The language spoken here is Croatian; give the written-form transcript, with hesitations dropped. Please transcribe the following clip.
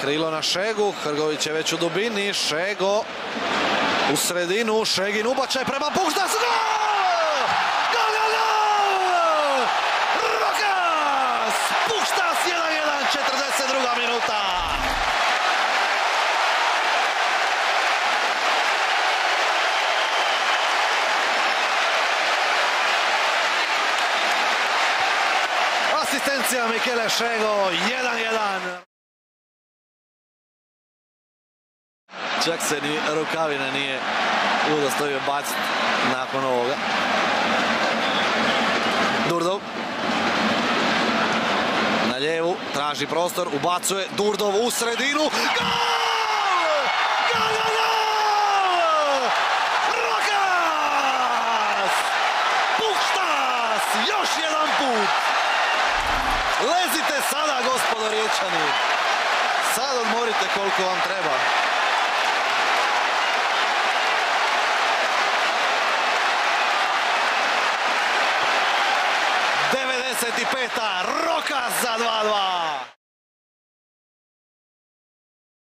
Krilo na Šegu, Hrgović je već u dubini, Šego u sredinu, Šegin ubačaj prema Puštasu, gol! Gol, gol, gol! Rokas! Puštas 1-1, 42. minuta. Asistencija Mikele Šego, 1-1. Čak se ni Rukavina nije udostojio baciti nakon ovoga. Durdov. Na lijevu, traži prostor, ubacuje. Durdov u sredinu. Gol! Gol, gol, gol! Rokas! Puštas! Još jedan put! Lezite sada, gospodo Riječani! Sad odmorite koliko vam treba. Rokas za 2-2.